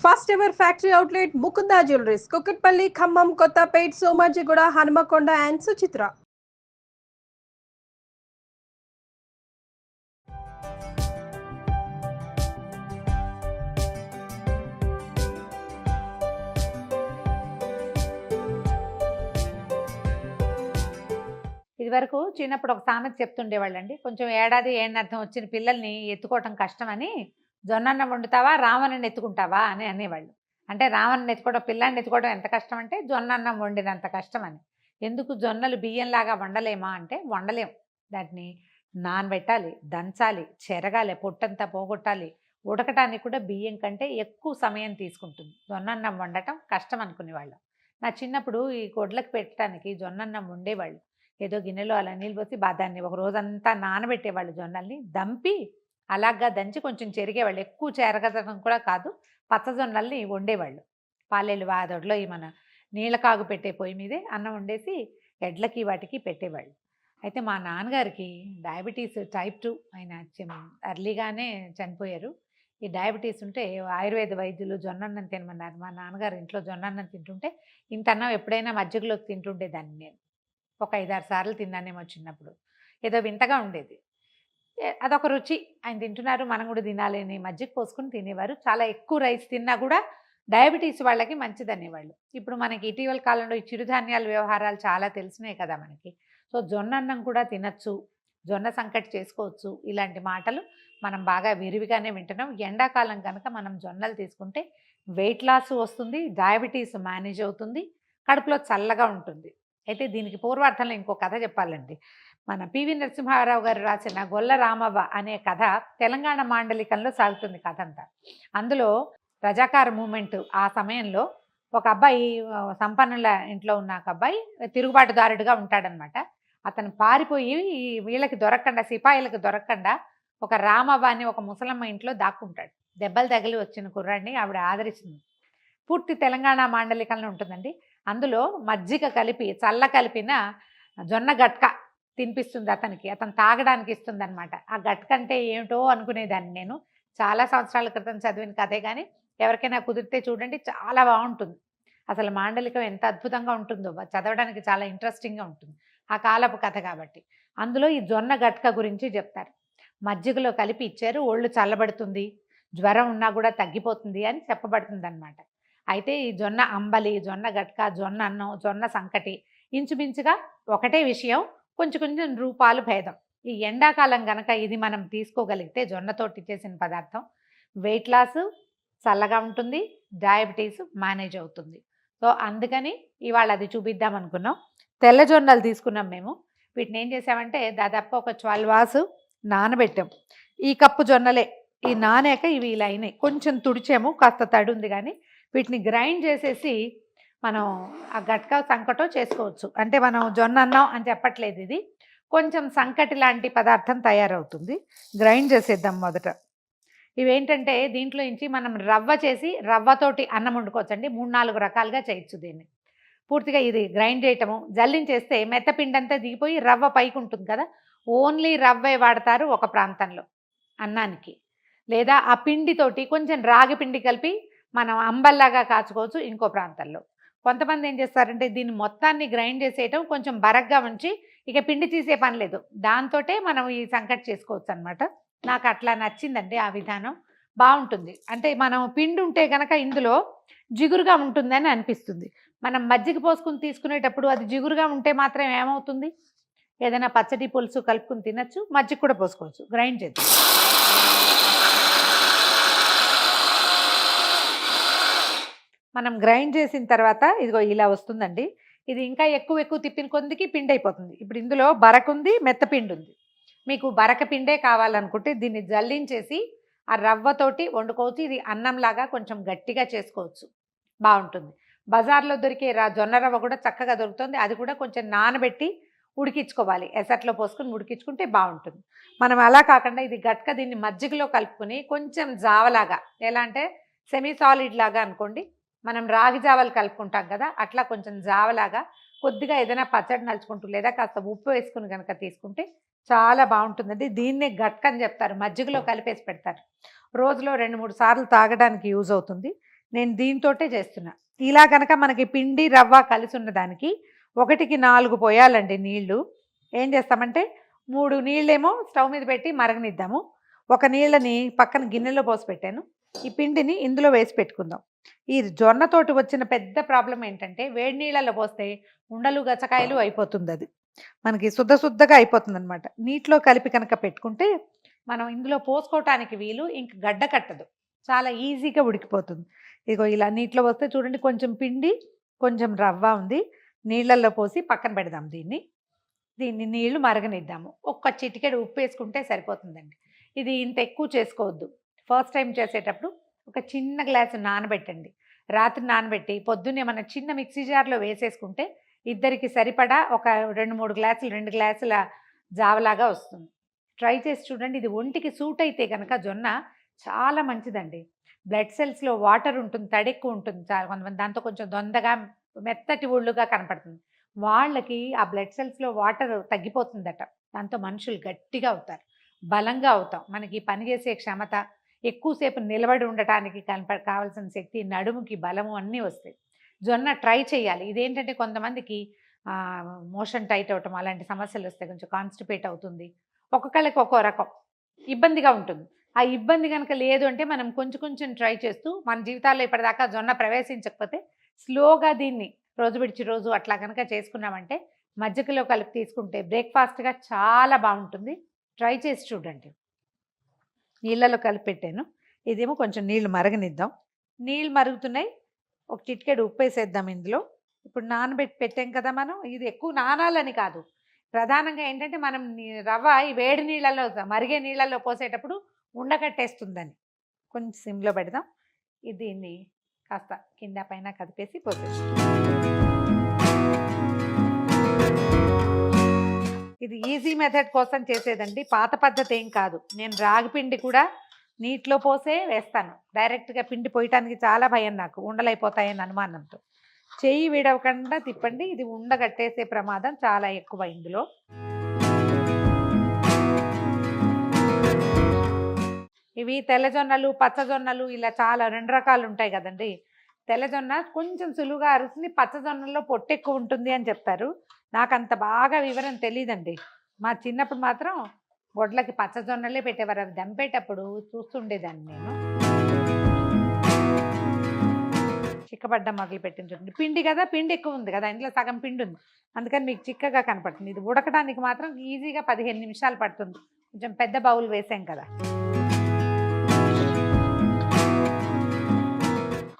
First ever factory outlet Mukunda jewelleries Kukatpally, Khammam, Kothapet, Somajiguda, Hanamkonda and Suchitra. ఇదివరకు చిన్నప్పుడు ఒక సామెత చెప్తుండేవాళ్ళండి. కొంచెం ఏడాది ఏడనర్థం వచ్చిన పిల్లల్ని ఎత్తుకోవటం కష్టమని, "జొన్నన్నం వండుతావా, రామన్నని ఎత్తుకుంటావా" అని అనేవాళ్ళు. అంటే రామన్నని ఎత్తుకోవడం, పిల్లాడిని ఎత్తుకోవడం ఎంత కష్టం అంటే జొన్నన్నం వండినంత కష్టం అని. ఎందుకు జొన్నలు బియ్యంలాగా వండలేమా అంటే వండలేం. దాన్ని నానబెట్టాలి, దంచాలి, చెరగాలి, పొట్టంతా పోగొట్టాలి. ఉడకటానికి కూడా బియ్యం కంటే ఎక్కువ సమయం తీసుకుంటుంది. జొన్నన్నం వండటం కష్టం అనుకునేవాళ్ళం. నా చిన్నప్పుడు ఈ గొడ్లకు పెట్టడానికి జొన్నన్నం వండేవాళ్ళు. ఏదో గిన్నెలో అలా నీళ్ళు పోసి దాన్ని ఒక రోజంతా నానబెట్టేవాళ్ళు. జొన్నల్ని దంపి అలాగా దంచి కొంచెం చెరిగేవాళ్ళు. ఎక్కువ చెరగదడం కూడా కాదు, పచ్చజొన్నల్ని వండేవాళ్ళు. పాలేలు వాదొడ్లో ఈ మన నీళ్ళ కాగు పెట్టే పొయ్యి మీదే అన్నం వండేసి ఎడ్లకి వాటికి పెట్టేవాళ్ళు. అయితే మా నాన్నగారికి డయాబెటీస్ టైప్ 2, ఆయన అర్లీగానే చనిపోయారు. ఈ డయాబెటీస్ ఉంటే ఆయుర్వేద వైద్యులు జొన్నన్నం తినమన్నారు. మా నాన్నగారు ఇంట్లో జొన్నన్నం తింటుంటే ఇంత అన్నం ఎప్పుడైనా మజ్జిగలోకి తింటుండేదాన్ని నేను. ఒక 5-6 సార్లు తిన్నానేమో చిన్నప్పుడు. ఏదో వింతగా ఉండేది. అదొక రుచి. ఆయన తింటున్నారు, మనం కూడా తినాలి అని మజ్జిగ పోసుకుని తినేవారు. చాలా ఎక్కువ రైస్ తిన్నా కూడా డయాబెటీస్ వాళ్ళకి మంచిదనేవాళ్ళు. ఇప్పుడు మనకి ఇటీవల కాలంలో ఈ చిరుధాన్యాల వ్యవహారాలు చాలా తెలిసినాయి కదా మనకి. సో జొన్నన్నం కూడా తినచ్చు, జొన్న సంకటి చేసుకోవచ్చు. ఇలాంటి మాటలు మనం బాగా విరివిగానే వింటున్నాం. ఎండాకాలం కనుక మనం జొన్నలు తీసుకుంటే వెయిట్ లాస్ వస్తుంది, డయాబెటీస్ మేనేజ్ అవుతుంది, కడుపులో చల్లగా ఉంటుంది. అయితే దీనికి పూర్వార్థంలో ఇంకో కథ చెప్పాలండి. మన పివి నరసింహారావు గారు రాసిన గొల్ల రామవ్వ అనే కథ తెలంగాణ మాండలికంలో సాగుతుంది కథ అంతా. అందులో రజాకార్ మూమెంట్ ఆ సమయంలో ఒక అబ్బాయి, సంపన్నుల ఇంట్లో ఉన్న ఒక అబ్బాయి తిరుగుబాటుదారుడుగా ఉంటాడనమాట. అతను పారిపోయి వీళ్ళకి దొరకకుండా, సిపాయిలకు దొరకకుండా ఒక రామవ్వ అని ఒక ముసలమ్మ ఇంట్లో దాక్కుంటాడు. దెబ్బలు తగిలి వచ్చిన కుర్రాడిని ఆవిడ ఆదరిస్తుంది. పూర్తి తెలంగాణ మాండలికంలో ఉంటుందండి. అందులో మజ్జిగ కలిపి, చల్ల కలిపిన జొన్న గట్క తినిపిస్తుంది అతనికి. అతను తాగడానికి ఇస్తుంది అనమాట. ఆ గట్క అంటే ఏమిటో అనుకునేదాన్ని నేను. చాలా సంవత్సరాల క్రితం చదివిన కథే, కానీ ఎవరికైనా కుదిరితే చూడండి, చాలా బాగుంటుంది. అసలు మాండలికం ఎంత అద్భుతంగా ఉంటుందో, చదవడానికి చాలా ఇంట్రెస్టింగ్గా ఉంటుంది. ఆ కాలపు కథ కాబట్టి. అందులో ఈ జొన్న గట్క గురించి చెప్తారు. మజ్జిగలో కలిపి ఇచ్చారు, ఒళ్ళు చల్లబడుతుంది, జ్వరం ఉన్నా కూడా తగ్గిపోతుంది అని చెప్పబడుతుంది అనమాట. అయితే ఈ జొన్న అంబలి, జొన్న గట్క, జొన్న అన్నం, జొన్న సంకటి ఇంచుమించుగా ఒకటే విషయం, కొంచెం కొంచెం రూపాలు భేదం. ఈ ఎండాకాలం కనుక ఇది మనం తీసుకోగలిగితే, జొన్నతోటి చేసిన పదార్థం, వెయిట్ లాస్, చల్లగా ఉంటుంది, డయాబెటీస్ మేనేజ్ అవుతుంది. సో అందుకని ఇవాళ అది చూపిద్దాం అనుకున్నాం. తెల్ల జొన్నలు తీసుకున్నాం మేము. వీటిని ఏం చేసామంటే దాదాపు ఒక 12 అవర్స్ నానబెట్టాం. ఈ కప్పు జొన్నలే. ఈ నానాక ఇవి ఇలా అయినాయి. కొంచెం తుడిచాము, కాస్త తడి ఉంది, కానీ వీటిని గ్రైండ్ చేసేసి మనం ఆ గట్క సంకటో చేసుకోవచ్చు. అంటే మనం జొన్న అన్నం అని చెప్పట్లేదు, ఇది కొంచెం సంకటి లాంటి పదార్థం తయారవుతుంది. గ్రైండ్ చేసేద్దాం మొదట. ఇవేంటంటే దీంట్లో నుంచి మనం రవ్వ చేసి రవ్వతోటి అన్నం వండుకోవచ్చండి. 3-4 రకాలుగా చేయొచ్చు దీన్ని. పూర్తిగా ఇది గ్రైండ్ చేయటము, జల్లించేస్తే మెత్తపిండి అంతా దిగిపోయి రవ్వ పైకి ఉంటుంది కదా. ఓన్లీ రవ్వే వాడతారు ఒక ప్రాంతంలో అన్నానికి. లేదా ఆ పిండితోటి కొంచెం రాగి పిండి కలిపి మనం అంబల్లాగా కాచుకోవచ్చు ఇంకో ప్రాంతాల్లో. కొంతమంది ఏం చేస్తారంటే దీన్ని మొత్తాన్ని గ్రైండ్ చేసేయటం, కొంచెం బరగ్గా ఉంచి ఇక పిండి తీసే పని లేదు, దాంతోటే మనం ఈ సంకటి చేసుకోవచ్చు అనమాట. నాకు అట్లా నచ్చిందండి ఆ విధానం, బాగుంటుంది. అంటే మనం పిండి ఉంటే కనుక ఇందులో జిగురుగా ఉంటుందని అనిపిస్తుంది. మనం మజ్జిగ పోసుకుని తీసుకునేటప్పుడు అది జిగురుగా ఉంటే మాత్రం ఏమవుతుంది, ఏదైనా పచ్చడి పులుసు కలుపుకుని తినచ్చు, మజ్జిగ కూడా పోసుకోవచ్చు. గ్రైండ్ చేద్దాం. మనం గ్రైండ్ చేసిన తర్వాత ఇదిగో ఇలా వస్తుందండి. ఇది ఇంకా ఎక్కువ తిప్పిన కొద్దికి పిండి అయిపోతుంది. ఇప్పుడు ఇందులో బరకుంది, మెత్తపిండి ఉంది. మీకు బరక పిండే కావాలనుకుంటే దీన్ని జల్లించేసి ఆ రవ్వతోటి వండుకోవచ్చు. ఇది అన్నంలాగా కొంచెం గట్టిగా చేసుకోవచ్చు, బాగుంటుంది. బజార్లో దొరికే జొన్న రవ్వ కూడా చక్కగా దొరుకుతుంది. అది కూడా కొంచెం నానబెట్టి ఉడికించుకోవాలి, ఎసట్లో పోసుకొని ఉడికించుకుంటే బాగుంటుంది. మనం అలా కాకుండా ఇది గట్క, దీన్ని మజ్జిగలో కలుపుకొని కొంచెం జావలాగా, ఎలా అంటే సెమీ సాలిడ్ లాగా అనుకోండి, మనం రాగి జావలు కలుపుకుంటాం కదా, అట్లా కొంచెం జావలాగా కొద్దిగా ఏదైనా పచ్చడి నలుచుకుంటూ లేదా కాస్త ఉప్పు వేసుకుని కనుక తీసుకుంటే చాలా బాగుంటుందండి. దీన్నే గట్క అని చెప్తారు, మజ్జిగలో కలిపేసి పెడతారు. రోజులో 2-3 సార్లు తాగడానికి యూజ్ అవుతుంది. నేను దీంతోటే చేస్తున్నా. ఇలా కనుక మనకి పిండి రవ్వ కలిసి ఉన్న దానికి 1కి 4 పోయాలండి నీళ్లు. ఏం చేస్తామంటే 3 నీళ్ళేమో స్టవ్ మీద పెట్టి మరగనిద్దాము. ఒక నీళ్ళని పక్కన గిన్నెలో పోసి పెట్టాను. ఈ పిండిని ఇందులో వేసి పెట్టుకుందాం. ఈ జొన్నతోటి వచ్చిన పెద్ద ప్రాబ్లం ఏంటంటే వేడి నీళ్ళలో పోస్తే ఉండలు గచ్చకాయలు అయిపోతుంది. అది మనకి శుద్ధగా అయిపోతుంది అనమాట. నీటిలో కలిపి కనుక పెట్టుకుంటే మనం ఇందులో పోసుకోవటానికి వీలు, ఇంక గడ్డ కట్టదు, చాలా ఈజీగా ఉడికిపోతుంది. ఇదిగో ఇలా నీటిలో పోస్తే చూడండి, కొంచెం పిండి కొంచెం రవ్వ ఉంది. నీళ్ళల్లో పోసి పక్కన పెడదాం. దీన్ని నీళ్లు మరగనిద్దాము. ఒక్క చిటికెడు ఉప్పు వేసుకుంటే సరిపోతుందండి. ఇది ఇంత ఎక్కువ చేసుకోవద్దు. ఫస్ట్ టైం చేసేటప్పుడు ఒక చిన్న గ్లాసు నానబెట్టండి. రాత్రి నానబెట్టి పొద్దున్నే మన చిన్న మిక్సీ జార్లో వేసేసుకుంటే ఇద్దరికి సరిపడా ఒక 2-3 గ్లాసులు 2 గ్లాసుల జావలాగా వస్తుంది. ట్రై చేసి చూడండి. ఇది ఒంటికి సూట్ అయితే కనుక జొన్న చాలా మంచిదండి. బ్లడ్ సెల్స్లో వాటర్ ఉంటుంది, తడి ఎక్కువ ఉంటుంది. చాలా కొంతమంది దాంతో కొంచెం దొందగా మెత్తటి ఒళ్ళుగా కనపడుతుంది. వాళ్ళకి ఆ బ్లడ్ సెల్స్లో వాటర్ తగ్గిపోతుందట. దాంతో మనుషులు గట్టిగా అవుతారు, బలంగా అవుతాం. మనకి పని చేసే క్షమత, ఎక్కువసేపు నిలబడి ఉండటానికి కావాల్సిన శక్తి, నడుముకి బలము అన్నీ వస్తాయి. జొన్న ట్రై చేయాలి. ఇదేంటంటే కొంతమందికి మోషన్ టైట్ అవటం అలాంటి సమస్యలు వస్తాయి, కొంచెం కాన్స్టిపేట్ అవుతుంది. ఒక్కొక్కళ్ళకి ఒక్కో రకం ఇబ్బందిగా ఉంటుంది. ఆ ఇబ్బంది కనుక లేదు అంటే మనం కొంచెం ట్రై చేస్తూ మన జీవితాల్లో ఇప్పటిదాకా జొన్న ప్రవేశించకపోతే స్లోగా దీన్ని రోజు విడిచి రోజు అట్లా కనుక చేసుకున్నామంటే మజ్జిగలో కలిపి తీసుకుంటే బ్రేక్ఫాస్ట్గా చాలా బాగుంటుంది. ట్రై చేసి చూడండి. నీళ్ళలో కలిపి పెట్టాను. ఇదేమో కొంచెం నీళ్లు మరగనిద్దాం. నీళ్ళు మరుగుతున్నాయి. ఒక చిటికెడు ఉప్పు వేసేద్దాం ఇందులో. ఇప్పుడు నానబెట్టి పెట్టాం కదా మనం. ఇది ఎక్కువ నానాలని కాదు, ప్రధానంగా ఏంటంటే మనం రవ్వ ఈ వేడి నీళ్ళలో మరిగే నీళ్ళల్లో పోసేటప్పుడు ఉండకట్టేస్తుందని కొంచెం సిమ్లో పెడదాం. దీన్ని కాస్త కింద పైన కదిపేసి పోసేస్తాం. ఇది ఈజీ మెథడ్ కోసం చేసేదండి, పాత పద్ధతి ఏం కాదు. నేను రాగి పిండి కూడా నీటిలో పోసే వేస్తాను. డైరెక్ట్గా పిండి పోయటానికి చాలా భయం నాకు, ఉండలైపోతాయని అనుమానంతో. చెయ్యి విడవకుండా తిప్పండి. ఇది ఉండగట్టేసే ప్రమాదం చాలా ఎక్కువ ఇందులో. ఇవి తెల్లజొన్నలు, పచ్చజొన్నలు ఇలా చాలా 2 రకాలు ఉంటాయి కదండి. తెల్లజొన్న కొంచెం సులువుగా అరుస్తుంది, పచ్చజొన్నలో పొట్టు ఎక్కువ ఉంటుంది అని చెప్తారు. నాకు అంత బాగా వివరం తెలియదండి. మా చిన్నప్పుడు మాత్రం గొడ్లకి పచ్చజొన్నలే పెట్టేవారు. అవి దంపేటప్పుడు చూస్తుండేదాన్ని నేను. చిక్కబడ్డ మొదలు పెట్టించండి. పిండి కదా, పిండి ఎక్కువ ఉంది కదా, ఇందులో సగం పిండి ఉంది, అందుకని మీకు చిక్కగా కనపడుతుంది. ఇది ఉడకడానికి మాత్రం ఈజీగా 15 నిమిషాలు పడుతుంది. కొంచెం పెద్ద బౌల్ వేసాం కదా.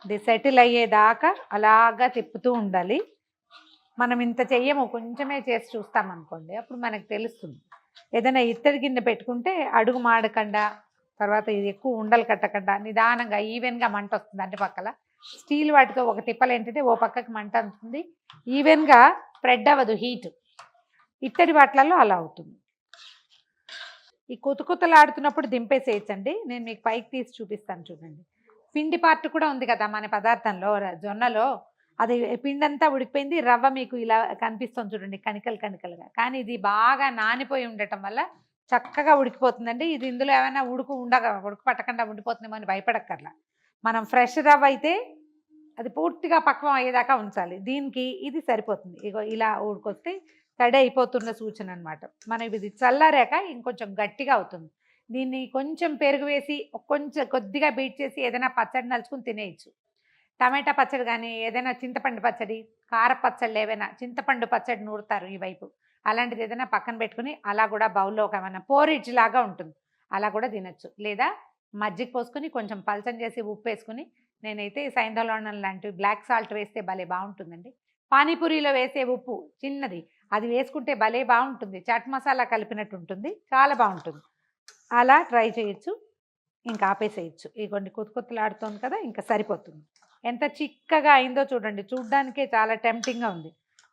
ఇది సెటిల్ అయ్యేదాకా అలాగా తిప్పుతూ ఉండాలి. మనం ఇంత చెయ్యము, కొంచెమే చేసి చూస్తాం అనుకోండి, అప్పుడు మనకు తెలుస్తుంది. ఏదైనా ఇత్తడి గిన్నె పెట్టుకుంటే అడుగు మాడకుండా, తర్వాత ఇది ఎక్కువ ఉండలు కట్టకుండా నిదానంగా ఈవెన్గా మంట వస్తుంది అన్ని పక్కల. స్టీల్ వాటితో ఒక తిప్పలు ఏంటంటే ఓ పక్కకి మంట ఉంటుంది, ఈవెన్గా స్ప్రెడ్ అవ్వదు హీట్. ఇత్తడి వాటిలలో అలా అవుతుంది. ఈ కుతకుతలాడుతున్నప్పుడు దింపేసేయచ్చండి. నేను మీకు పైకి తీసి చూపిస్తాను చూడండి. పిండి పార్ట్ కూడా ఉంది కదా మన పదార్థంలో, జొన్నలో. అది పిండి అంతా ఉడికిపోయింది, రవ్వ మీకు ఇలా కనిపిస్తుంది చూడండి, కణికలుగా. కానీ ఇది బాగా నానిపోయి ఉండటం వల్ల చక్కగా ఉడికిపోతుందండి. ఇది ఇందులో ఏమైనా ఉడుకు పట్టకుండా ఉండిపోతుందేమో అని భయపడక్కర్లా. మనం ఫ్రెష్ రవ్వ అయితే అది పూర్తిగా పక్వం అయ్యేదాకా ఉంచాలి. దీనికి ఇది సరిపోతుంది. ఇగో ఇలా ఉడికొస్తే తడి అయిపోతున్న సూచన అనమాట. మనం ఇది చల్లారాక ఇంకొంచెం గట్టిగా అవుతుంది. దీన్ని కొంచెం పెరుగు వేసి కొద్దిగా బీట్ చేసి ఏదైనా పచ్చడి నలుచుకుని తినేయచ్చు. టమాటా పచ్చడి కానీ, ఏదైనా చింతపండు పచ్చడి, కార పచ్చళ్ళు ఏవైనా, చింతపండు పచ్చడి నూరుతారు ఈ వైపు, అలాంటిది ఏదైనా పక్కన పెట్టుకుని అలా కూడా బౌల్లో ఒక ఏమైనా పోరిడ్జ్ లాగా ఉంటుంది, అలా కూడా తినచ్చు. లేదా మజ్జిగ పోసుకొని కొంచెం పల్చం చేసి ఉప్పు వేసుకుని, నేనైతే సైంధవలవణం లాంటివి బ్లాక్ సాల్ట్ వేస్తే భలే బాగుంటుందండి. పానీపూరిలో వేసే ఉప్పు చిన్నది, అది వేసుకుంటే భలే బాగుంటుంది. చాట్ మసాలా కలిపినట్టు ఉంటుంది, చాలా బాగుంటుంది. అలా ట్రై చేయొచ్చు. ఇంకా ఆపేసేయచ్చు. ఇగోండి కుతకుతలాడుతోంది కదా, ఇంకా సరిపోతుంది. ఎంత చిక్కగా అయిందో చూడండి, చూడ్డానికే చాలా టెంప్టింగ్గా ఉంది.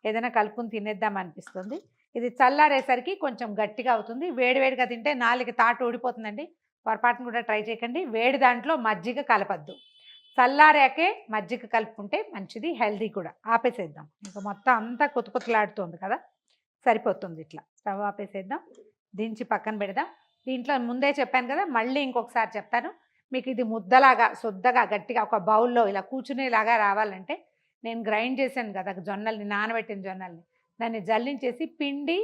ఏదైనా కలుపుకుని తినేద్దాం అనిపిస్తుంది. ఇది చల్లారేసరికి కొంచెం గట్టిగా అవుతుంది. వేడివేడిగా తింటే నాలుగు తాటు ఊడిపోతుందండి, పొరపాటును కూడా ట్రై చేయకండి. వేడి దాంట్లో మజ్జిగ కలపద్దు, చల్లారాకే మజ్జిగ కలుపుకుంటే మంచిది, హెల్దీ కూడా. ఆపేసేద్దాం. ఇంకా మొత్తం అంతా కుతకుతలాడుతుంది కదా, సరిపోతుంది. ఇట్లా స్టవ్ ఆపేసేద్దాం, దించి పక్కన పెడదాం. దీంట్లో ముందే చెప్పాను కదా, మళ్ళీ ఇంకొకసారి చెప్తాను. మీకు ఇది ముద్దలాగా శుద్ధగా గట్టిగా ఒక బౌల్లో ఇలా కూర్చునేలాగా రావాలంటే నేను గ్రైండ్ చేశాను కదా జొన్నల్ని, నానబెట్టిన జొన్నల్ని, దాన్ని జల్లించేసి పిండి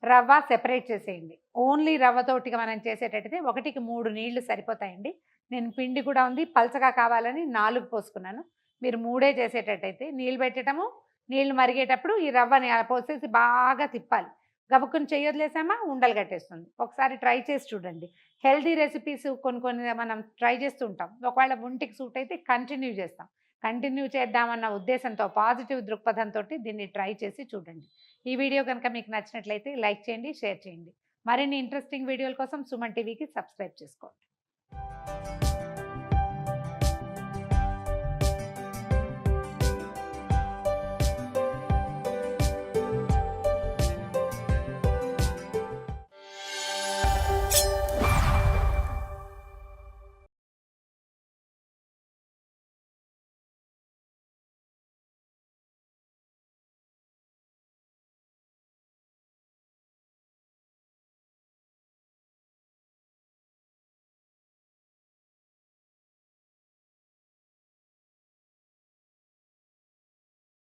రవ్వ సెపరేట్ చేసేయండి. ఓన్లీ రవ్వతోటిగా మనం చేసేటట్టయితే 1కి 3 నీళ్లు సరిపోతాయండి. నేను పిండి కూడా ఉంది, పలచగా కావాలని 4 పోసుకున్నాను. మీరు 3 చేసేటట్టయితే నీళ్ళు పెట్టడము, నీళ్లు మరిగేటప్పుడు ఈ రవ్వని అలా పోసేసి బాగా తిప్పాలి. గబుక్కుని చెయ్యొదిలేసామా ఉండలు కట్టేస్తుంది. ఒకసారి ట్రై చేసి చూడండి. హెల్తీ రెసిపీస్ కొన్ని కొన్ని మనం ట్రై చేస్తూ ఉంటాం. ఒకవేళ ఒంటికి సూట్ అయితే కంటిన్యూ చేస్తాం. కంటిన్యూ చేద్దామన్న ఉద్దేశంతో పాజిటివ్ దృక్పథంతో దీన్ని ట్రై చేసి చూడండి. ఈ వీడియో కనుక మీకు నచ్చినట్లయితే లైక్ చేయండి, షేర్ చేయండి. మరిన్ని ఇంట్రెస్టింగ్ వీడియోల కోసం సుమన్ టీవీకి సబ్స్క్రైబ్ చేసుకోండి.